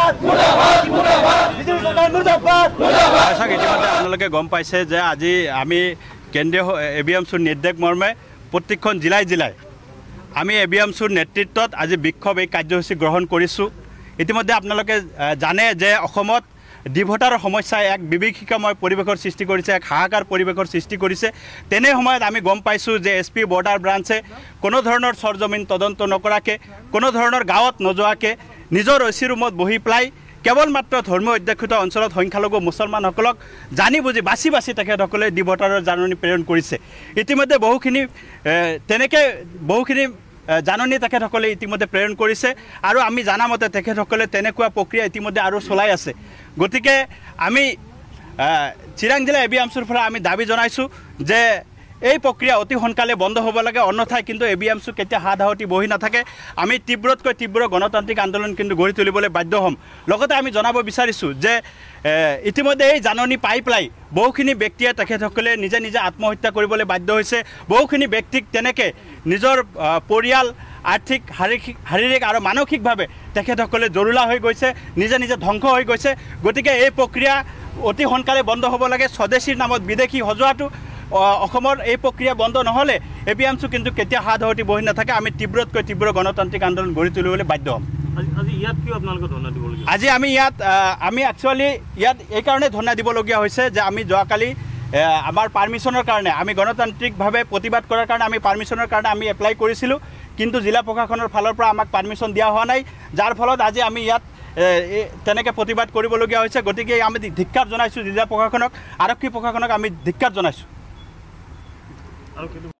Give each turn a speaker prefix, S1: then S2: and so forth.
S1: ইতিমধ্যে আপোনালোকে গম পাইছে যে আজি আমি কেন্দ্ৰীয় ABMCৰ নিৰ্দেশ মৰ্মে প্ৰত্যেকখন জিলাই আমি ABMCৰ নেতৃত্বত আজি বিক্ষোভ এই কাৰ্যসূচী গ্ৰহণ কৰিছোঁ। ইতিমধ্যে আপোনালোকে জানে যে অসমত ডিভোটাৰ সমস্যাই এক বিভীষিকাময় পৰিৱেশৰ সৃষ্টি কৰিছে, এক হাহাকাৰ পৰিৱেশৰ সৃষ্টি কৰিছে। তেনে সময়ত আমি গম পাইছোঁ যে SP বৰ্ডাৰ ব্ৰাঞ্চে কোনো ধৰণৰ সৰজমিন তদন্ত নকৰাকৈ, কোনো ধৰণৰ গাঁৱত নোযোৱাকৈ নিজৰ OC ৰুমত বহি পেলাই কেৱল মাত্ৰ ধৰ্মীয় অধ্যুষিত অঞ্চলত সংখ্যালঘু মুছলমানসকলক জানি বুজি বাছি তেখেতসকলে ডিভোটাৰৰ জাননী প্ৰেৰণ কৰিছে। ইতিমধ্যে বহুখিনি জাননী তেখেতসকলে ইতিমধ্যে প্ৰেৰণ কৰিছে আৰু আমি জানামতে তেখেতসকলে তেনেকুৱা প্ৰক্ৰিয়া ইতিমধ্যে আৰু চলাই আছে। গতিকে আমি চিৰাং জিলা ABMCৰ পৰা আমি দাবী জনাইছোঁ যে এই প্ৰক্ৰিয়া অতি সোনকালে বন্ধ হ'ব লাগে, অন্যথায় কিন্তু ABMC কেতিয়া হাত হাৱতি বহি নাথাকে। আমি তীব্ৰতকৈ তীব্ৰ গণতান্ত্ৰিক আন্দোলন কিন্তু গঢ়ি তুলিবলৈ বাধ্য হ'ম। লগতে আমি জনাব বিচাৰিছোঁ যে ইতিমধ্যে এই জাননী পাই পেলাই বহুখিনি ব্যক্তিয়ে তেখেতসকলে নিজে আত্মহত্যা কৰিবলৈ বাধ্য হৈছে। বহুখিনি ব্যক্তিক তেনেকৈ নিজৰ পৰিয়াল আৰ্থিক শাৰীৰিক আৰু মানসিকভাৱে তেখেতসকলে জৰুলা হৈ গৈছে, নিজে ধ্বংস হৈ গৈছে। গতিকে এই প্ৰক্ৰিয়া অতি সোনকালে বন্ধ হ'ব লাগে। স্বদেশীৰ নামত বিদেশী সজোৱাটো অসমৰ এই প্ৰক্ৰিয়া বন্ধ নহ'লে ABMC কিন্তু কেতিয়া হাত হাৱতি বহি নাথাকে। আমি তীব্ৰতকৈ তীব্ৰ গণতান্ত্ৰিক আন্দোলন গঢ়ি তুলিবলৈ বাধ্য হ'ম। আজি আমি আমি একচুৱেলি এই কাৰণে ধন্যবাদ দিবলগীয়া হৈছে যে আমি যোৱাকালি আমাৰ পাৰ্মিশ্যনৰ কাৰণে, আমি গণতান্ত্ৰিকভাৱে প্ৰতিবাদ কৰাৰ কাৰণে আমি পাৰ্মিশ্যনৰ কাৰণে আমি এপ্লাই কৰিছিলোঁ, কিন্তু জিলা প্ৰশাসনৰ ফালৰ পৰা আমাক পাৰ্মিশ্যন দিয়া হোৱা নাই, যাৰ ফলত আজি আমি তেনেকৈ প্ৰতিবাদ কৰিবলগীয়া হৈছে। গতিকে আমি ধিক্কাৰ জনাইছোঁ জিলা প্ৰশাসনক, আৰক্ষী প্ৰশাসনক আমি ধিক্কাৰ জনাইছোঁ।